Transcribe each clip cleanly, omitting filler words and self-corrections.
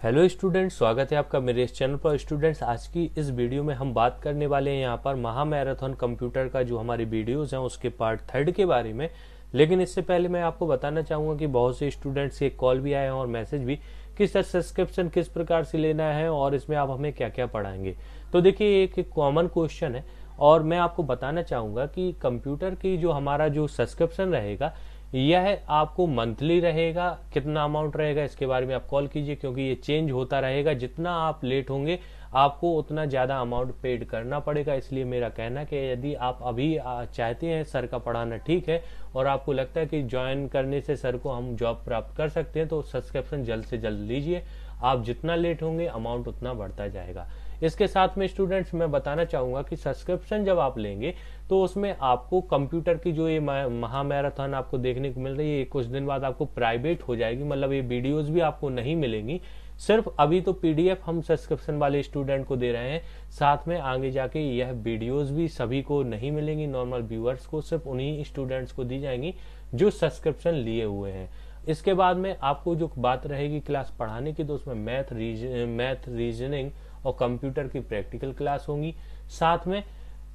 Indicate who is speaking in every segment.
Speaker 1: Hello students, स्वागत है आपका मेरे इस चैनल पर। स्टूडेंट्स, आज की इस वीडियो में हम बात करने वाले हैं यहाँ पर महा मैराथन कंप्यूटर का जो हमारी वीडियोस हैं उसके पार्ट 3 के बारे में। लेकिन इससे पहले मैं आपको बताना चाहूँगा कि बहुत से स्टूडेंट्स के कॉल भी आए हैं और मैसेज भी कि सर सब्सक्रिप्शन किस प्रकार से लेना है और इसमें आप हमें क्या क्या पढ़ाएंगे। तो देखिए, एक कॉमन क्वेश्चन है और मैं आपको बताना चाहूँगा कि कंप्यूटर की जो हमारा जो सब्सक्रिप्शन रहेगा यह आपको मंथली रहेगा, कितना अमाउंट रहेगा इसके बारे में आप कॉल कीजिए, क्योंकि ये चेंज होता रहेगा। जितना आप लेट होंगे आपको उतना ज़्यादा अमाउंट पेड करना पड़ेगा। इसलिए मेरा कहना है कि यदि आप अभी चाहते हैं सर का पढ़ाना ठीक है और आपको लगता है कि ज्वाइन करने से सर को हम जॉब प्राप्त कर सकते हैं, तो सब्सक्रिप्शन जल्द से जल्द लीजिए। आप जितना लेट होंगे अमाउंट उतना बढ़ता जाएगा। इसके साथ में स्टूडेंट्स मैं बताना चाहूंगा कि सब्सक्रिप्शन जब आप लेंगे तो उसमें आपको कंप्यूटर की जो ये महा मैराथन आपको देखने को मिल रही है, कुछ दिन बाद आपको प्राइवेट हो जाएगी। मतलब ये वीडियोस भी आपको नहीं मिलेंगी। सिर्फ अभी तो पीडीएफ हम सब्सक्रिप्शन वाले स्टूडेंट को दे रहे हैं, साथ में आगे जाके यह वीडियोस भी सभी को नहीं मिलेंगी। नॉर्मल व्यूअर्स को सिर्फ उन्हीं स्टूडेंट्स को दी जाएंगी जो सब्सक्रिप्शन लिए हुए हैं। इसके बाद में आपको जो बात रहेगी क्लास पढ़ाने की, तो उसमें मैथ रीजनिंग और कंप्यूटर की प्रैक्टिकल क्लास होंगी। साथ में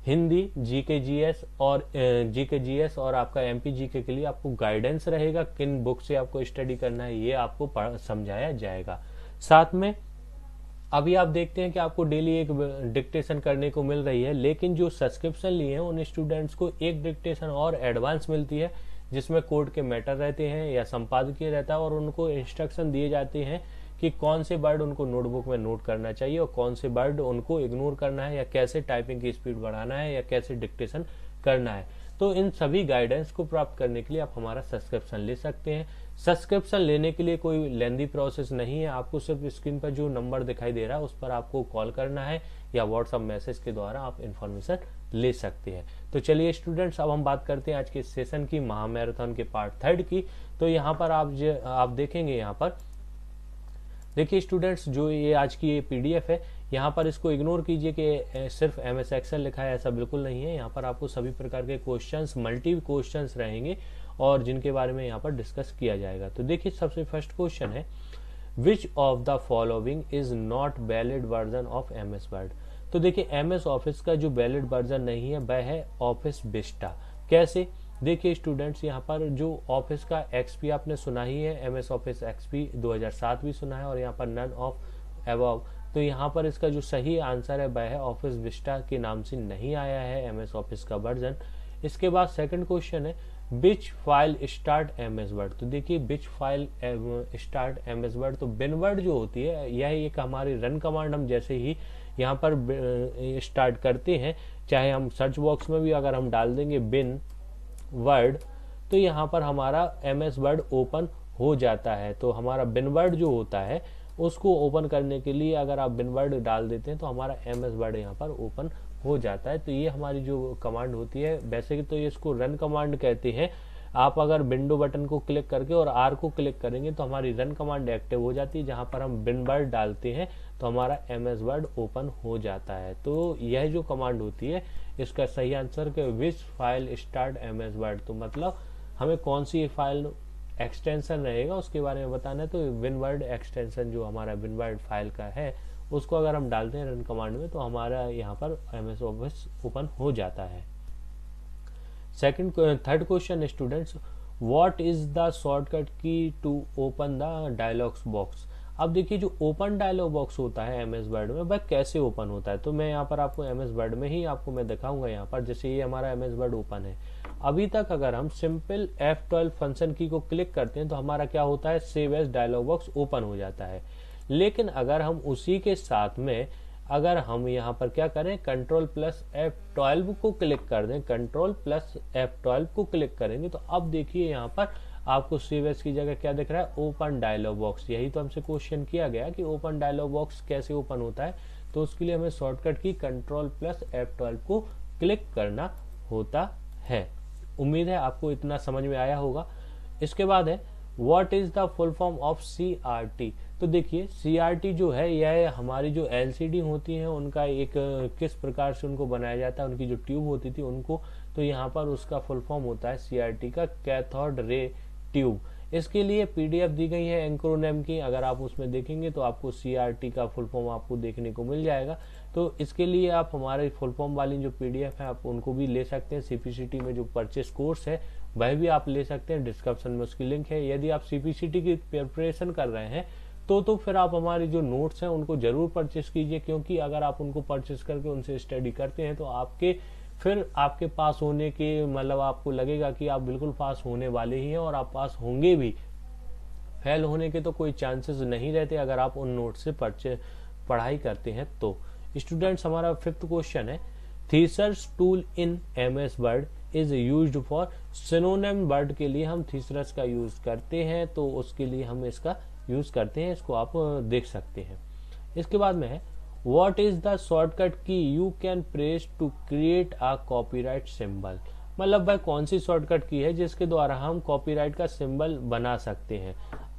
Speaker 1: हिंदी, जीके जीएस और आपका एमपी जीके के लिए आपको गाइडेंस रहेगा, किन बुक से आपको स्टडी करना है ये आपको समझाया जाएगा। साथ में अभी आप देखते हैं कि आपको डेली एक डिक्टेशन करने को मिल रही है, लेकिन जो सब्सक्रिप्शन लिए हैं उन स्टूडेंट्स को एक डिक्टेशन और एडवांस मिलती है, जिसमें कोड के मैटर रहते हैं या संपादकीय रहता है और उनको इंस्ट्रक्शन दिए जाते हैं कि कौन से वर्ड उनको नोटबुक में नोट करना चाहिए और कौन से वर्ड उनको इग्नोर करना है, या कैसे टाइपिंग की स्पीड बढ़ाना है, या कैसे डिक्टेशन करना है। तो इन सभी गाइडेंस को प्राप्त करने के लिए आप हमारा सब्सक्रिप्शन ले सकते हैं। सब्सक्रिप्शन लेने के लिए कोई लेंदी प्रोसेस नहीं है। आपको सिर्फ स्क्रीन पर जो नंबर दिखाई दे रहा है उस पर आपको कॉल करना है या व्हाट्सएप मैसेज के द्वारा आप इन्फॉर्मेशन ले सकते हैं। तो चलिए स्टूडेंट्स, अब हम बात करते हैं आज के सेशन की, महा मैराथन के पार्ट 3 की। तो यहाँ पर आप देखेंगे, यहाँ पर देखिए स्टूडेंट्स, जो ये आज की ये पीडीएफ है, यहाँ पर इसको इग्नोर कीजिए कि सिर्फ एमएस एक्सेल लिखा है, ऐसा बिल्कुल नहीं है। यहाँ पर आपको सभी प्रकार के क्वेश्चंस, मल्टी क्वेश्चंस रहेंगे और जिनके बारे में यहाँ पर डिस्कस किया जाएगा। तो देखिए, सबसे फर्स्ट क्वेश्चन है, which of the following is not valid version of MS word. तो देखिए, एमएस ऑफिस का जो वैलिड वर्जन नहीं है वह है ऑफिस विस्टा। कैसे? देखिए स्टूडेंट्स, यहाँ पर जो ऑफिस का एक्सपी आपने सुना ही है, एमएस ऑफिस एक्सपी 2007 भी सुना है, और यहाँ पर नन ऑफ अबव। तो यहाँ पर इसका जो सही आंसर है वह है ऑफिस विस्टा के नाम से नहीं आया है एमएस ऑफिस का वर्जन। इसके बाद सेकंड क्वेश्चन है, बिच फाइल स्टार्ट एमएस वर्ड। तो देखिए, बिच फाइल स्टार्ट एमएस वर्ड, तो बिन वर्ड जो होती है यह एक हमारी रन कमांड हम जैसे ही यहाँ पर स्टार्ट करते हैं, चाहे हम सर्च बॉक्स में भी अगर हम डाल देंगे बिन वर्ड, तो यहाँ पर हमारा एमएस वर्ड ओपन हो जाता है। तो हमारा बिन वर्ड जो होता है उसको ओपन करने के लिए अगर आप बिन वर्ड डाल देते हैं तो हमारा एमएस वर्ड यहाँ पर ओपन हो जाता है। तो ये हमारी जो कमांड होती है, वैसे कि तो ये इसको रन कमांड कहते हैं। आप अगर विंडो बटन को क्लिक करके और आर को क्लिक करेंगे तो हमारी रन कमांड एक्टिव हो जाती है, जहां पर हम बिन वर्ड डालते हैं तो हमारा एमएस वर्ड ओपन हो जाता है। तो यह जो कमांड होती है, इसका सही आंसर के विच फाइल स्टार्ट एमएस वर्ड, तो मतलब हमें कौन सी फाइल एक्सटेंशन रहेगा उसके बारे में बताना है। तो विनवर्ड एक्सटेंशन जो हमारा विनवर्ड फाइल का है उसको अगर हम डालते हैं रन कमांड में तो हमारा यहाँ पर एमएस ऑफिस ओपन हो जाता है। Third question students, what is the shortcut key to open the dialogs box. अब देखिए, जो ओपन डायलॉग बॉक्स होता है एमएस वर्ड में वह कैसे ओपन होता है, तो मैं यहाँ पर आपको एमएस वर्ड में ही आपको मैं दिखाऊंगा। यहाँ पर जैसे ये हमारा एमएस वर्ड ओपन है, अभी तक अगर हम सिंपल F12 फंक्शन की को क्लिक करते हैं तो हमारा क्या होता है, save as dialog box open हो जाता है। लेकिन अगर हम उसी के साथ में अगर हम यहाँ पर क्या करें, कंट्रोल प्लस F12 को क्लिक कर दें, कंट्रोल प्लस F12 को क्लिक करेंगे तो अब देखिए यहाँ पर आपको सेव एज की जगह क्या दिख रहा है, ओपन डायलॉग बॉक्स। यही तो हमसे क्वेश्चन किया गया कि ओपन डायलॉग बॉक्स कैसे ओपन होता है, तो उसके लिए हमें शॉर्टकट की कंट्रोल प्लस F12 को क्लिक करना होता है। उम्मीद है आपको इतना समझ में आया होगा। इसके बाद है, what is the full form of CRT। तो देखिए, CRT जो है यह हमारी जो LCD होती है उनका एक किस प्रकार से उनको बनाया जाता है, उनकी जो ट्यूब होती थी उनको, तो यहाँ पर उसका फुल फॉर्म होता है CRT का कैथोड रे ट्यूब। इसके लिए पीडीएफ दी गई है एंक्रोनेम की, अगर आप उसमें देखेंगे तो आपको सीआरटी का फुल फॉर्म आपको देखने को मिल जाएगा। तो इसके लिए आप हमारे फुल फॉर्म वाली जो पीडीएफ है आप उनको भी ले सकते हैं। सीपीसीटी में जो परचेस कोर्स है वह भी आप ले सकते हैं, डिस्क्रिप्शन में उसकी लिंक है। यदि आप सीपीसीटी की प्रिपरेशन कर रहे हैं तो फिर आप हमारे जो नोट्स हैं उनको जरूर परचेस कीजिए, क्योंकि अगर आप उनको परचेस करके उनसे स्टडी करते हैं तो आपके पास होने के मतलब आपको लगेगा कि आप बिल्कुल पास होने वाले ही हैं, और आप पास होंगे भी। फेल होने के तो कोई चांसेस नहीं रहते अगर आप उन नोट से पढ़ाई करते हैं तो। स्टूडेंट्स, हमारा 5th क्वेश्चन है, thesaurus tool in MS Word is used for synonym word के लिए हम थीसरस का यूज करते हैं, तो उसके लिए हम इसका यूज करते हैं, इसको आप देख सकते हैं। इसके बाद में है, what is the shortcut key you can press to create a copyright symbol. मतलब भाई कौन सी शॉर्टकट की है जिसके द्वारा हम कॉपीराइट का सिंबल बना सकते हैं।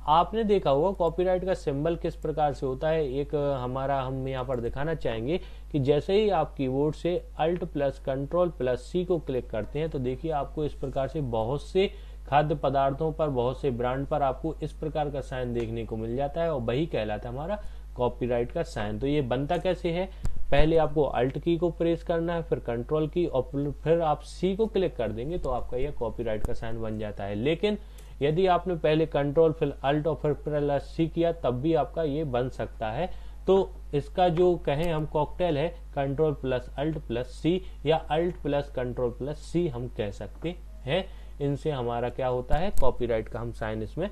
Speaker 1: आपने देखा होगा कॉपीराइट का सिंबल किस प्रकार से होता है। एक हम यहाँ पर दिखाना चाहेंगे कि जैसे ही आप कीबोर्ड से अल्ट प्लस कंट्रोल प्लस सी को क्लिक करते हैं तो देखिए आपको इस प्रकार से बहुत से खाद्य पदार्थों पर, बहुत से ब्रांड पर आपको इस प्रकार का साइन देखने को मिल जाता है, और वही कहलाता है हमारा कॉपीराइट का साइन। तो ये बनता कैसे है, पहले आपको अल्ट की को प्रेस करना है, फिर कंट्रोल की, और फिर आप सी को क्लिक कर देंगे तो आपका यह कॉपीराइट का साइन बन जाता है। लेकिन यदि आपने पहले कंट्रोल फिर अल्ट और फिर प्लस सी किया तब भी आपका ये बन सकता है। तो इसका जो कहें हम कॉकटेल है कंट्रोल प्लस अल्ट प्लस सी या अल्ट प्लस कंट्रोल प्लस सी हम कह सकते हैं। इनसे हमारा क्या होता है, कॉपीराइट का हम साइन इसमें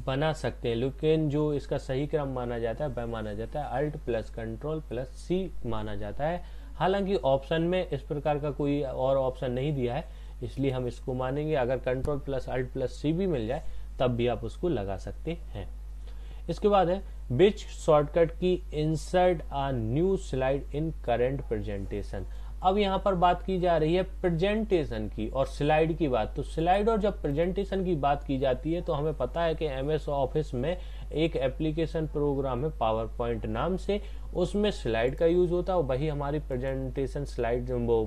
Speaker 1: बना सकते हैं। लेकिन जो इसका सही क्रम माना जाता है वह माना जाता है अल्ट प्लस कंट्रोल प्लस सी माना जाता है। हालांकि ऑप्शन में इस प्रकार का कोई और ऑप्शन नहीं दिया है, इसलिए हम इसको मानेंगे। अगर कंट्रोल प्लस अल्ट प्लस सी भी मिल जाए तब भी आप उसको लगा सकते हैं। इसके बाद है, विच शॉर्टकट की insert a new slide in current presentation. अब यहाँ पर बात की जा रही है प्रेजेंटेशन की और स्लाइड की बात। तो स्लाइड और जब प्रेजेंटेशन की बात की जाती है तो हमें पता है कि एमएस ऑफिस में एक एप्लीकेशन प्रोग्राम है पावर पॉइंट नाम से, उसमें स्लाइड का यूज होता है, वही हमारी प्रेजेंटेशन स्लाइड वो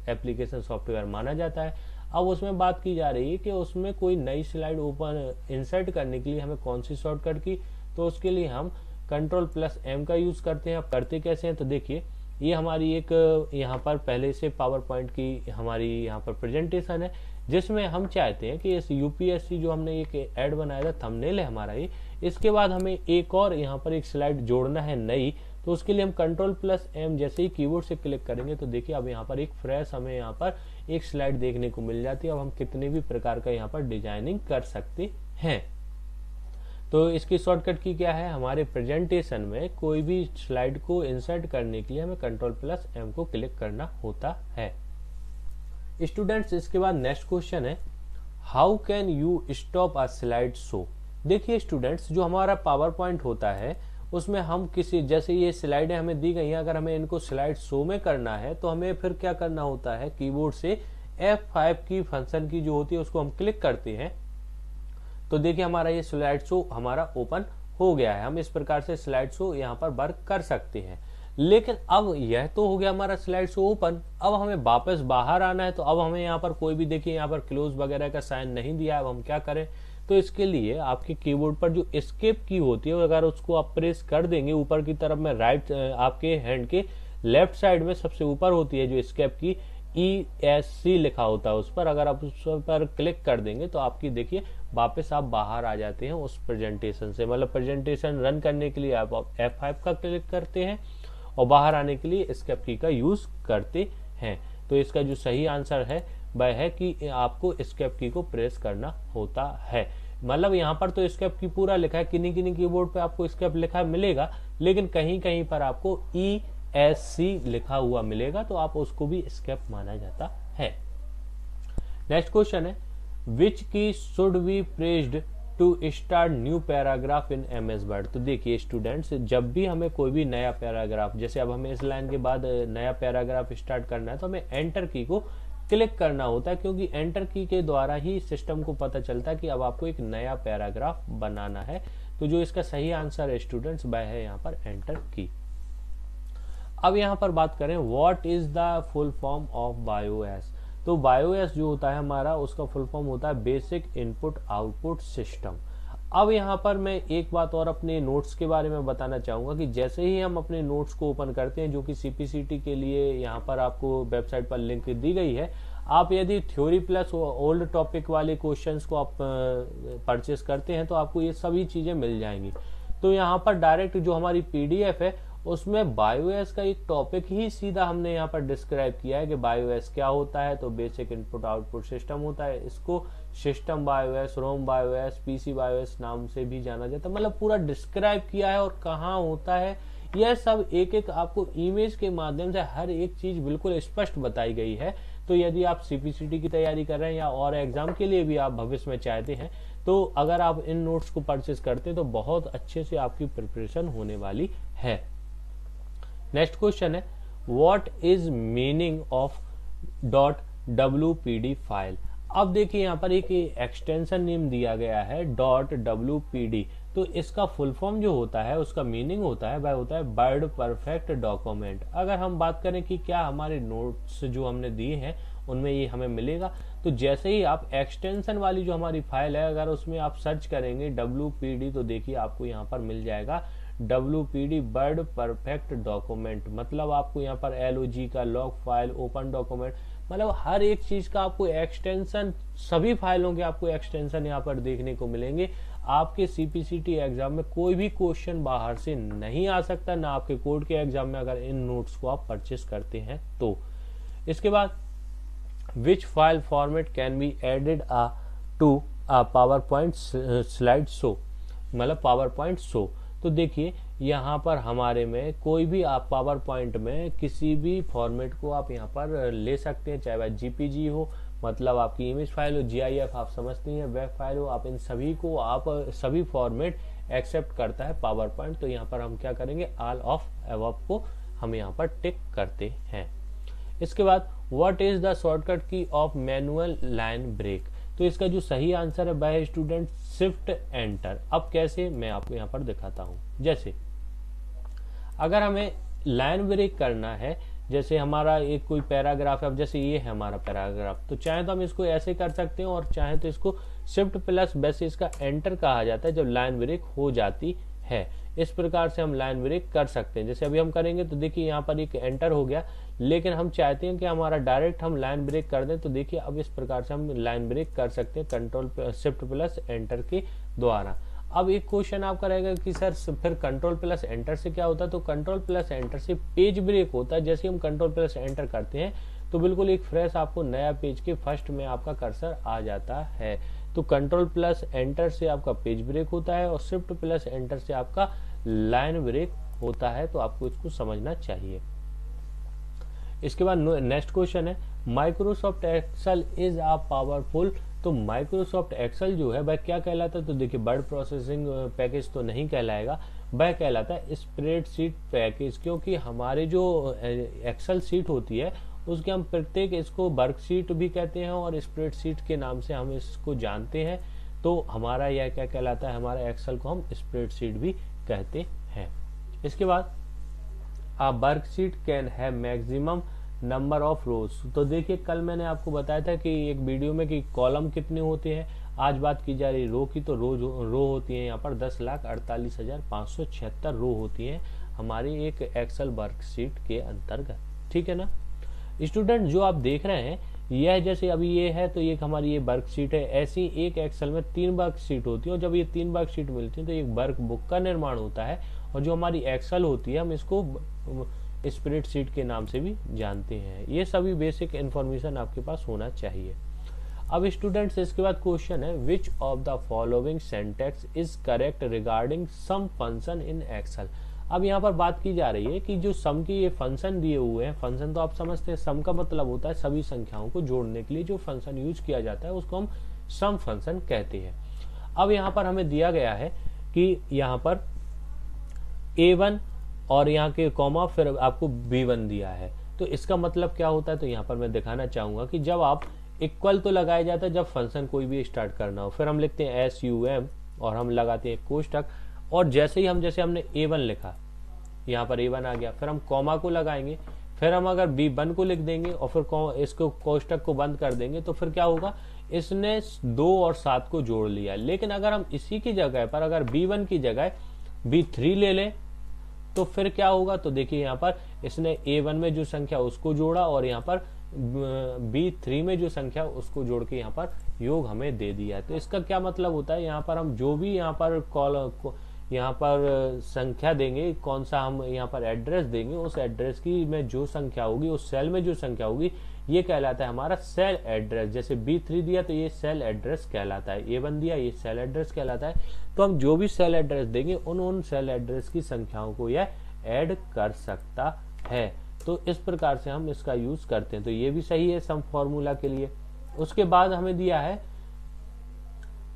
Speaker 1: एप्लीकेशन सॉफ्टवेयर माना जाता है। अब उसमें बात की जा रही है कि उसमें कोई नई स्लाइड ओपन इंसर्ट करने के लिए हमें कौन सी शॉर्टकट की, तो उसके लिए हम कंट्रोल प्लस एम का यूज करते हैं। अब करते कैसे हैं, तो देखिए ये हमारी एक यहाँ पर पहले से पावर पॉइंट की हमारी यहाँ पर प्रेजेंटेशन है, जिसमें हम चाहते हैं कि इस यूपीएससी जो हमने एक ऐड बनाया था थंबनेल है हमारा ये, इसके बाद हमें एक और यहाँ पर एक स्लाइड जोड़ना है नई। तो उसके लिए हम कंट्रोल प्लस एम जैसे ही कीबोर्ड से क्लिक करेंगे तो देखिए अब यहाँ पर एक फ्रेश हमें यहाँ पर एक स्लाइड देखने को मिल जाती है। अब हम कितने भी प्रकार का यहाँ पर डिजाइनिंग कर सकते हैं। तो इसकी शॉर्टकट की क्या है, हमारे प्रेजेंटेशन में कोई भी स्लाइड को इंसर्ट करने के लिए हमें कंट्रोल प्लस एम को क्लिक करना होता है। स्टूडेंट्स, इसके बाद नेक्स्ट क्वेश्चन है, how can you stop a slide show. देखिए स्टूडेंट्स, जो हमारा पावर पॉइंट होता है उसमें हम किसी, जैसे ये स्लाइडें हमें दी गई हैं, अगर हमें इनको स्लाइड शो में करना है तो हमें फिर क्या करना होता है, कीबोर्ड से F5 की फंक्शन की जो होती है उसको हम क्लिक करते हैं तो देखिए हमारा ये स्लाइड शो हमारा ओपन हो गया है। हम इस प्रकार से स्लाइड शो यहाँ पर वर्क कर सकते हैं। लेकिन अब यह तो हो गया हमारा स्लाइड शो ओपन, अब हमें वापस बाहर आना है। तो अब हमें यहाँ पर कोई भी, देखिए यहाँ पर क्लोज वगैरह का साइन नहीं दिया है, अब हम क्या करें, तो इसके लिए आपके कीबोर्ड पर जो एस्केप की होती है अगर उसको आप प्रेस कर देंगे ऊपर की तरफ में, राइट आपके हैंड के लेफ्ट साइड में सबसे ऊपर होती है जो एस्केप की ESC लिखा होता है, उस पर अगर आप उस पर क्लिक कर देंगे तो आपकी देखिए वापस आप बाहर आ जाते हैं उस प्रेजेंटेशन से। मतलब प्रेजेंटेशन रन करने के लिए आप F5 का क्लिक करते हैं और बाहर आने के लिए एस्केप की का यूज करते हैं। तो इसका जो सही आंसर है वह है कि आपको एस्केप की को प्रेस करना होता है। मतलब यहाँ पर तो एस्केप की पूरा लिखा है, किन्हीं किन्हीं कीबोर्ड पे आपको एस्केप लिखा मिलेगा, लेकिन कहीं कहीं पर आपको ESC लिखा हुआ मिलेगा, तो आप उसको भी एस्केप माना जाता है। नेक्स्ट क्वेश्चन है, which key should be pressed to start new paragraph in MS Word. तो देखिए स्टूडेंट्स, जब भी हमें कोई भी नया पैराग्राफ, जैसे अब हमें इस लाइन के बाद नया पैराग्राफ स्टार्ट करना है तो हमें एंटर की को क्लिक करना होता है, क्योंकि एंटर की के द्वारा ही सिस्टम को पता चलता है कि अब आपको एक नया पैराग्राफ बनाना है। तो जो इसका सही आंसर है स्टूडेंट्स वह है यहाँ पर एंटर की। अब यहाँ पर बात करें what is the full form of BIOS। तो BIOS जो होता है हमारा, उसका फुल फॉर्म होता है बेसिक इनपुट आउटपुट सिस्टम। अब यहाँ पर मैं एक बात और अपने नोट्स के बारे में बताना चाहूंगा कि जैसे ही हम अपने नोट्स को ओपन करते हैं, जो कि CPCT के लिए यहाँ पर आपको वेबसाइट पर लिंक दी गई है, आप यदि थ्योरी प्लस ओल्ड टॉपिक वाले क्वेश्चंस को आप परचेस करते हैं तो आपको ये सभी चीजें मिल जाएंगी। तो यहाँ पर डायरेक्ट जो हमारी PDF है उसमें BIOS का एक टॉपिक ही सीधा हमने यहाँ पर डिस्क्राइब किया है कि BIOS क्या होता है। तो बेसिक इनपुट आउटपुट सिस्टम होता है, इसको सिस्टम BIOS, रोम BIOS, PC BIOS नाम से भी जाना जाता है। मतलब पूरा डिस्क्राइब किया है और कहाँ होता है यह सब एक एक आपको इमेज के माध्यम से हर एक चीज बिल्कुल स्पष्ट बताई गई है। तो यदि आप CPCT की तैयारी कर रहे हैं या और एग्जाम के लिए भी आप भविष्य में चाहते हैं, तो अगर आप इन नोट्स को परचेज करते हैं तो बहुत अच्छे से आपकी प्रिपरेशन होने वाली है। नेक्स्ट क्वेश्चन है, what is meaning of .wpd file. अब देखिए यहाँ पर एक एक्सटेंशन नेम दिया गया है .wpd। तो इसका फुल फॉर्म जो होता है, उसका मीनिंग होता है, वह होता है वर्ड परफेक्ट डॉक्यूमेंट। अगर हम बात करें कि क्या हमारे नोट्स जो हमने दिए हैं उनमें ये हमें मिलेगा, तो जैसे ही आप एक्सटेंशन वाली जो हमारी फाइल है, अगर उसमें आप सर्च करेंगे WPD, तो देखिए आपको यहाँ पर मिल जाएगा WPD वर्ड परफेक्ट डॉक्यूमेंट। मतलब आपको यहाँ पर LOG का लॉग फाइल, ओपन डॉक्यूमेंट, मतलब हर एक चीज का आपको एक्सटेंशन, सभी फाइलों के आपको एक्सटेंशन यहाँ पर देखने को मिलेंगे। आपके CPCT एग्जाम में कोई भी क्वेश्चन बाहर से नहीं आ सकता, ना आपके कोड के एग्जाम में, अगर इन नोट्स को आप परचेस करते हैं तो। इसके बाद which file format can be added to PowerPoint slide show, मतलब पावर पॉइंट शो। तो देखिए यहाँ पर हमारे में कोई भी आप पावर पॉइंट में किसी भी फॉर्मेट को आप यहाँ पर ले सकते हैं, चाहे वह JPG हो, मतलब आपकी इमेज फाइल हो, GIF आप समझते हैं, वेब फाइल हो, आप इन सभी को आप सभी फॉर्मेट एक्सेप्ट करता है पावर पॉइंट। तो यहाँ पर हम क्या करेंगे, ऑल ऑफ अबव को हम यहाँ पर टिक करते हैं। इसके बाद व्हाट इज द शॉर्टकट की ऑफ मैनुअल लाइन ब्रेक। तो इसका जो सही आंसर है वह है स्टूडेंट शिफ्ट एंटर। अब कैसे, मैं आपको यहाँ पर दिखाता हूँ। जैसे अगर हमें लाइन ब्रेक करना है, जैसे हमारा एक कोई पैराग्राफ है, अब जैसे ये है हमारा पैराग्राफ, तो चाहे तो हम इसको ऐसे कर सकते हैं और चाहे तो इसको शिफ्ट प्लस वैसे इसका एंटर कहा जाता है जब लाइन ब्रेक हो जाती है। इस प्रकार से हम लाइन ब्रेक कर सकते हैं। जैसे अभी हम करेंगे तो देखिए यहाँ पर एक एंटर हो गया, लेकिन हम चाहते हैं कि हमारा डायरेक्ट हम लाइन ब्रेक कर दें, तो देखिए अब इस प्रकार से हम लाइन ब्रेक कर सकते हैं कंट्रोल शिफ्ट प्लस एंटर के द्वारा। अब एक क्वेश्चन आपका रहेगा कि सर फिर कंट्रोल प्लस एंटर से क्या होता है। तो कंट्रोल प्लस एंटर से पेज ब्रेक होता है। जैसे हम कंट्रोल प्लस एंटर करते हैं तो बिल्कुल एक फ्रेश आपको नया पेज के फर्स्ट में आपका कर्सर आ जाता है। तो कंट्रोल प्लस एंटर से आपका पेज ब्रेक होता है और शिफ्ट प्लस एंटर से आपका लाइन ब्रेक होता है। तो आपको इसको समझना चाहिए। इसके बाद नेक्स्ट क्वेश्चन है, Microsoft Excel is a powerful. तो माइक्रोसॉफ्ट एक्सेल जो है वह क्या कहलाता है। तो देखिए वर्ड प्रोसेसिंग पैकेज तो नहीं कहलाएगा, वह कहलाता है स्प्रेडशीट पैकेज। क्योंकि हमारे जो एक्सेल शीट होती है उसके हम प्रत्येक इसको वर्कशीट भी कहते हैं और स्प्रेडशीट के नाम से हम इसको जानते हैं। तो हमारा यह क्या कहलाता है, हमारा एक्सेल को हम स्प्रेडशीट भी कहते हैं। इसके बाद a worksheet can have maximum number of रोज। तो देखिए कल मैंने आपको बताया था कि एक वीडियो में कि कॉलम कितने होते हैं, आज बात की जा रही रो की। तो रो होती है यहाँ पर 10,48,576 रो होती है हमारी एक एक्सेल वर्कशीट के अंतर्गत। ठीक है ना स्टूडेंट, जो आप देख रहे हैं यह जैसे अभी ये है तो ये हमारी ये वर्कशीट है। ऐसी एक एक्सेल में 3 वर्कशीट होती है और जब ये 3 वर्कशीट मिलती है तो एक वर्क बुक का निर्माण होता है। और जो हमारी एक्सेल होती है हम इसको स्प्रेडशीट के नाम से भी जानते हैं। ये सभी बेसिक इंफॉर्मेशन आपके पास होना चाहिए। अब स्टूडेंट्स इसके बाद क्वेश्चन है, which of the following syntax is correct regarding sum function in Excel. अब यहाँ पर बात की जा रही है कि जो सम के ये फंक्शन दिए हुए हैं, फंक्शन तो आप समझते हैं, सम का मतलब होता है सभी संख्याओं को जोड़ने के लिए जो फंक्शन यूज किया जाता है उसको हम सम फंक्शन कहते हैं। अब यहाँ पर हमें दिया गया है कि यहाँ पर A1 और यहाँ के कॉमा फिर आपको B1 दिया है। तो इसका मतलब क्या होता है, तो यहाँ पर मैं दिखाना चाहूंगा कि जब आप इक्वल तो लगाया जाता है जब फंक्शन कोई भी स्टार्ट करना हो, फिर हम लिखते हैं SUM और हम लगाते हैं कोष्टक, और जैसे ही हम जैसे हमने A1 लिखा यहाँ पर A1 आ गया, फिर हम कॉमा को लगाएंगे, फिर हम अगर B1 को लिख देंगे और फिर इसको कोष्टक को बंद कर देंगे तो फिर क्या होगा, इसने 2 और 7 को जोड़ लिया। लेकिन अगर हम इसी की जगह पर अगर B1 की जगह B3 ले लें तो फिर क्या होगा, तो देखिए यहाँ पर इसने A1 में जो संख्या उसको जोड़ा और यहाँ पर B3 में जो संख्या उसको जोड़ के यहाँ पर योग हमें दे दिया है। तो इसका क्या मतलब होता है, यहाँ पर हम जो भी यहाँ पर यहाँ पर संख्या देंगे, कौन सा हम यहाँ पर एड्रेस देंगे, उस एड्रेस की में जो संख्या होगी, उस सेल में जो संख्या होगी, ये कहलाता है हमारा सेल एड्रेस। जैसे B3 दिया तो ये सेल एड्रेस कहलाता है, A1 दिया ये सेल एड्रेस कहलाता है। तो हम जो भी सेल एड्रेस देंगे उन सेल एड्रेस की संख्याओं को यह ऐड कर सकता है। तो इस प्रकार से हम इसका यूज करते हैं। तो ये भी सही है सम फॉर्मूला के लिए। उसके बाद हमें दिया है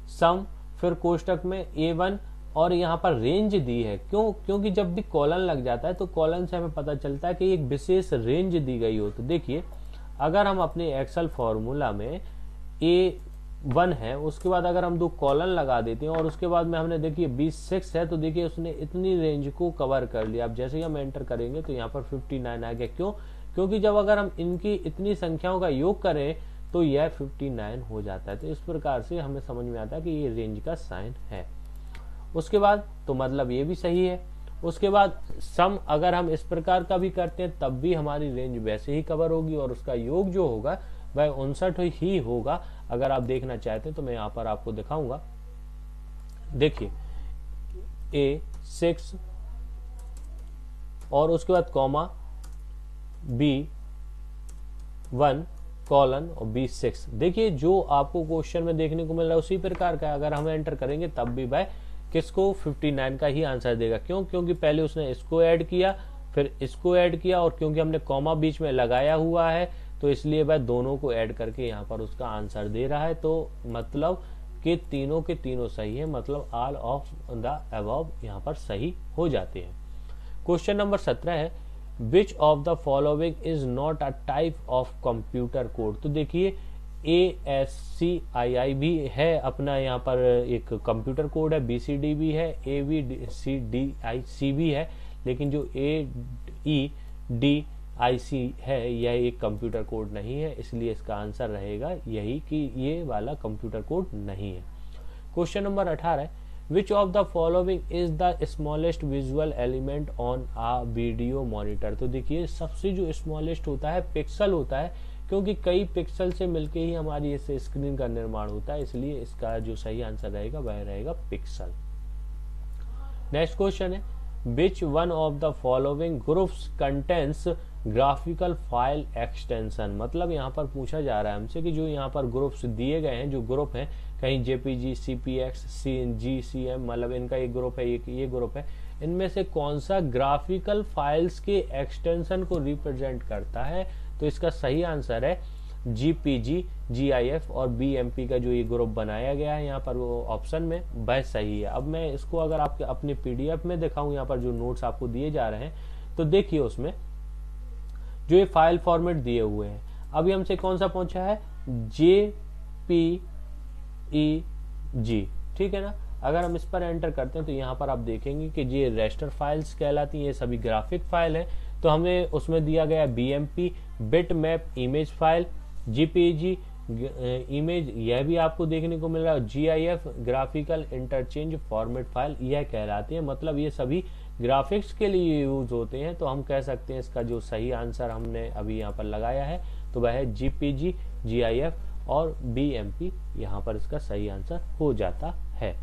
Speaker 1: सम, फिर कोष्टक में A1 और यहाँ पर रेंज दी है। क्योंकि जब भी कॉलन लग जाता है तो कॉलन से हमें पता चलता है कि एक विशेष रेंज दी गई हो। तो देखिए अगर हम अपने एक्सेल फॉर्मूला में A1 है, उसके बाद अगर हम 2 कॉलन लगा देते हैं और उसके बाद में हमने देखिए B6 है, तो देखिए उसने इतनी रेंज को कवर कर लिया। अब जैसे ही हम एंटर करेंगे तो यहाँ पर 59 आ गया। क्योंकि जब अगर हम इनकी इतनी संख्याओं का योग करें तो यह 59 हो जाता है। तो इस प्रकार से हमें समझ में आता है कि ये रेंज का साइन है। उसके बाद तो मतलब ये भी सही है। उसके बाद सम अगर हम इस प्रकार का भी करते हैं तब भी हमारी रेंज वैसे ही कवर होगी और उसका योग जो होगा वह 59 ही होगा। अगर आप देखना चाहते हैं तो मैं यहाँ पर आपको दिखाऊंगा। देखिए A6 और उसके बाद कॉमा B1 कॉलन और B6। देखिए जो आपको क्वेश्चन में देखने को मिल रहा है उसी प्रकार का अगर हम एंटर करेंगे तब भी वह किसको 59 का ही आंसर देगा। क्योंकि पहले उसने इसको ऐड किया, फिर इसको ऐड किया और क्योंकि हमने कॉमा बीच में लगाया हुआ है तो इसलिए वह दोनों को ऐड करके यहाँ पर उसका आंसर दे रहा है। तो मतलब कि तीनों के तीनों सही है, मतलब ऑल ऑफ द अबव यहाँ पर सही हो जाते हैं। क्वेश्चन नंबर 17 है which of the following is not a type of computer code. तो देखिए ASCII भी है अपना यहाँ पर एक कंप्यूटर कोड है, BCD भी है, ABCDIC भी है, लेकिन जो AEDIC है यह एक कंप्यूटर कोड नहीं है। इसलिए इसका आंसर रहेगा यही कि ये वाला कंप्यूटर कोड नहीं है। क्वेश्चन नंबर 18 है which of the following is the smallest visual element on a video monitor. तो देखिए सबसे जो स्मॉलेस्ट होता है पिक्सल होता है, क्योंकि कई पिक्सल से मिलके ही हमारी इस स्क्रीन का निर्माण होता है। इसलिए इसका जो सही आंसर रहेगा वह रहेगा पिक्सल। नेक्स्ट क्वेश्चन है which one of the following groups contains graphical file extension. मतलब यहाँ पर पूछा जा रहा है हमसे कि जो यहाँ पर ग्रुप्स दिए गए हैं, जो ग्रुप हैं कहीं JPG, CPX, GCM, मतलब इनका एक ग्रुप है, ये ग्रुप है, इनमें से कौन सा ग्राफिकल फाइल्स के एक्सटेंशन को रिप्रेजेंट करता है। तो इसका सही आंसर है GPG, GIF और BMP का जो ये ग्रुप बनाया गया है यहाँ पर वो ऑप्शन में वह सही है। अब मैं इसको अगर आपके अपने PDF में दिखाऊं, यहाँ पर जो नोट्स आपको दिए जा रहे हैं, तो देखिए उसमें जो ये फाइल फॉर्मेट दिए हुए हैं, अभी हमसे कौन सा पूछा है JPEG, ठीक है ना। अगर हम इस पर एंटर करते हैं तो यहाँ पर आप देखेंगे कि ये रेस्टर फाइल्स कहलाती हैं, ये सभी ग्राफिक फाइल है। तो हमें उसमें दिया गया BMP bit map image file, JPEG image यह भी आपको देखने को मिल रहा है, GIF graphical interchange format file यह कहलाती है। मतलब ये सभी ग्राफिक्स के लिए यूज होते हैं। तो हम कह सकते हैं इसका जो सही आंसर हमने अभी यहाँ पर लगाया है तो वह है JPG, GIF और BMP, यहाँ पर इसका सही आंसर हो जाता है।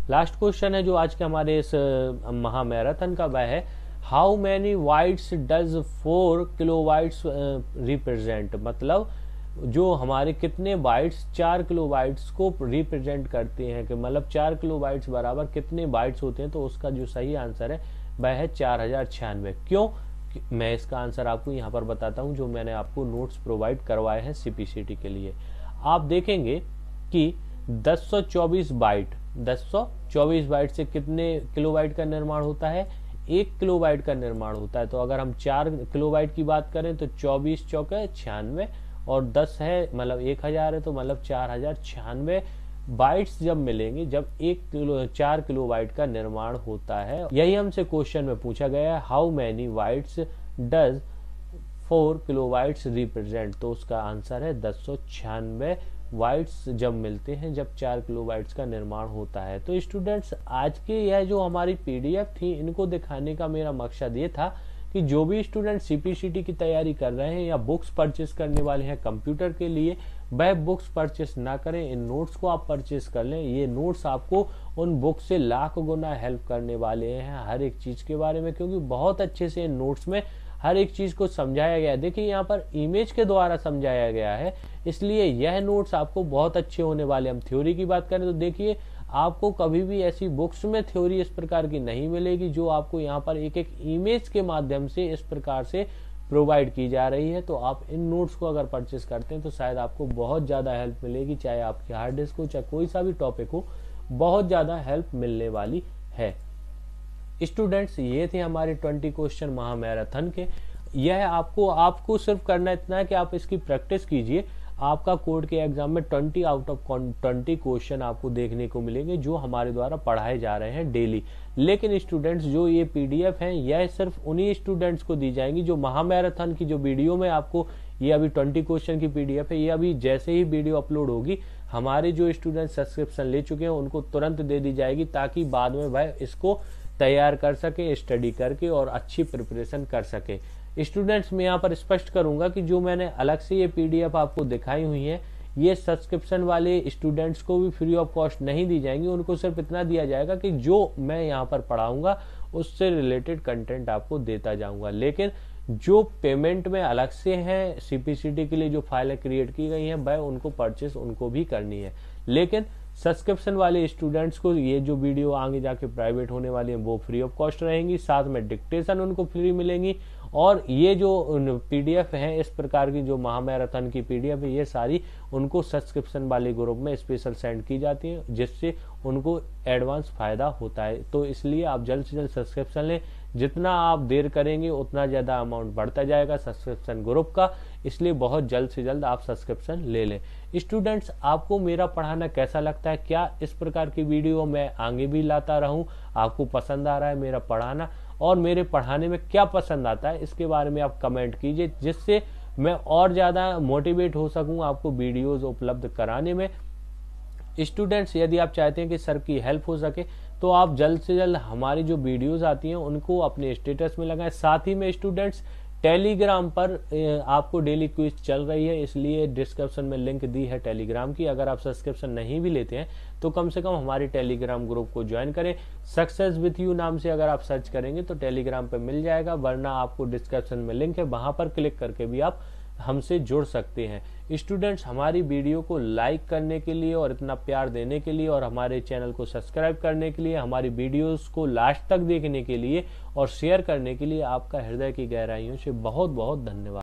Speaker 1: लास्ट क्वेश्चन है जो आज के हमारे इस महामैराथन का, वह है how many bytes does 4 kilobytes represent. मतलब जो हमारे कितने बाइट्स 4 किलोबाइट्स को रिप्रेजेंट करते हैं, कि मतलब 4 किलोबाइट्स बराबर कितने बाइट्स होते हैं। तो उसका जो सही आंसर है वह है 4096। क्यों, मैं इसका आंसर आपको यहाँ पर बताता हूँ, जो मैंने आपको नोट्स प्रोवाइड करवाए हैं CPCT के लिए। आप देखेंगे कि 1024 बाइट से कितने किलोबाइट का निर्माण होता है, 1 किलोबाइट का निर्माण होता है। तो अगर हम 4 किलोबाइट की बात करें तो 24 चौके 96 और 10 है मतलब 1000 है, तो मतलब 4096 बाइट्स जब मिलेंगे जब 4 किलोबाइट का निर्माण होता है। यही हमसे क्वेश्चन में पूछा गया है, how many bytes does 4 kilobytes represent. तो उसका आंसर है 1096 बाइट्स जब मिलते हैं जब 4 किलोबाइट्स का निर्माण होता है। तो स्टूडेंट्स, आज के यह जो हमारी पीडीएफ थी, इनको दिखाने का मेरा मकसद ये था कि जो भी स्टूडेंट सीपीसीटी की तैयारी कर रहे हैं या बुक्स परचेस करने वाले हैं कंप्यूटर के लिए, वह बुक्स परचेस ना करें, इन नोट्स को आप परचेस कर लें। ये नोट्स आपको उन बुक्स से लाख गुना हेल्प करने वाले हैं हर एक चीज के बारे में, क्योंकि बहुत अच्छे से इन नोट्स में हर एक चीज को समझाया गया है। देखिए यहाँ पर इमेज के द्वारा समझाया गया है, इसलिए यह नोट्स आपको बहुत अच्छे होने वाले। हम थ्योरी की बात करें तो देखिए, आपको कभी भी ऐसी बुक्स में थ्योरी इस प्रकार की नहीं मिलेगी जो आपको यहाँ पर एक एक इमेज के माध्यम से इस प्रकार से प्रोवाइड की जा रही है। तो आप इन नोट्स को अगर परचेस करते हैं तो शायद आपको बहुत ज्यादा हेल्प मिलेगी, चाहे आपकी हार्ड डिस्क हो, चाहे कोई सा भी टॉपिक हो, बहुत ज्यादा हेल्प मिलने वाली है। स्टूडेंट्स, ये थे हमारे 20 क्वेश्चन महामैराथन के। यह आपको सिर्फ करना इतना है कि आप इसकी प्रैक्टिस कीजिए। आपका कोड के एग्जाम में 20 आउट ऑफ 20 क्वेश्चन आपको देखने को मिलेंगे जो हमारे द्वारा पढ़ाए जा रहे हैं डेली। लेकिन स्टूडेंट्स, जो ये पीडीएफ हैं, यह सिर्फ उन्हीं स्टूडेंट्स को दी जाएंगी जो महामैराथन की जो वीडियो में आपको ये अभी 20 क्वेश्चन की पीडीएफ है, ये अभी जैसे ही वीडियो अपलोड होगी, हमारे जो स्टूडेंट सब्सक्रिप्शन ले चुके हैं उनको तुरंत दे दी जाएगी, ताकि बाद में वह इसको तैयार कर सके, स्टडी करके और अच्छी प्रिपरेशन कर सके। स्टूडेंट्स, मैं यहाँ पर स्पष्ट करूंगा कि जो मैंने अलग से ये पीडीएफ आपको दिखाई हुई है, ये सब्सक्रिप्शन वाले स्टूडेंट्स को भी फ्री ऑफ कॉस्ट नहीं दी जाएंगी। उनको सिर्फ इतना दिया जाएगा कि जो मैं यहाँ पर पढ़ाऊंगा उससे रिलेटेड कंटेंट आपको देता जाऊंगा। लेकिन जो पेमेंट में अलग से है सीपीसीटी के लिए जो फाइलें क्रिएट की गई हैं, वह उनको परचेस उनको भी करनी है। लेकिन सब्सक्रिप्शन वाले स्टूडेंट्स को ये जो वीडियो आगे जाके प्राइवेट होने वाली है वो फ्री ऑफ कॉस्ट रहेंगी, साथ में डिक्टेशन उनको फ्री मिलेंगी। और ये जो पीडीएफ है इस प्रकार की जो महामैराथन की पीडीएफ है, ये सारी उनको सब्सक्रिप्शन वाले ग्रुप में स्पेशल सेंड की जाती है, जिससे उनको एडवांस फायदा होता है। तो इसलिए आप जल्द से जल्द सब्सक्रिप्शन लें। जितना आप देर करेंगे उतना ज्यादा अमाउंट बढ़ता जाएगा सब्सक्रिप्शन ग्रुप का, इसलिए बहुत जल्द से जल्द आप सब्सक्रिप्शन ले लें। स्टूडेंट्स, आपको मेरा पढ़ाना कैसा लगता है? क्या इस प्रकार की वीडियो मैं आगे भी लाता रहूं? आपको पसंद आ रहा है मेरा पढ़ाना? और मेरे पढ़ाने में क्या पसंद आता है, इसके बारे में आप कमेंट कीजिए, जिससे मैं और ज्यादा मोटिवेट हो सकूं आपको वीडियोस उपलब्ध कराने में। स्टूडेंट्स, यदि आप चाहते हैं कि सर की हेल्प हो सके तो आप जल्द से जल्द हमारी जो वीडियोस आती हैं उनको अपने स्टेटस में लगाएं। साथ ही में स्टूडेंट्स, टेलीग्राम पर आपको डेली क्विज चल रही है, इसलिए डिस्क्रिप्शन में लिंक दी है टेलीग्राम की। अगर आप सब्सक्रिप्शन नहीं भी लेते हैं तो कम से कम हमारी टेलीग्राम ग्रुप को ज्वाइन करें। सक्सेस विथ यू नाम से अगर आप सर्च करेंगे तो टेलीग्राम पे मिल जाएगा, वरना आपको डिस्क्रिप्शन में लिंक है, वहां पर क्लिक करके भी आप हमसे जुड़ सकते हैं। स्टूडेंट्स, हमारी वीडियो को लाइक करने के लिए और इतना प्यार देने के लिए और हमारे चैनल को सब्सक्राइब करने के लिए, हमारी वीडियोस को लास्ट तक देखने के लिए और शेयर करने के लिए आपका हृदय की गहराइयों से बहुत बहुत धन्यवाद।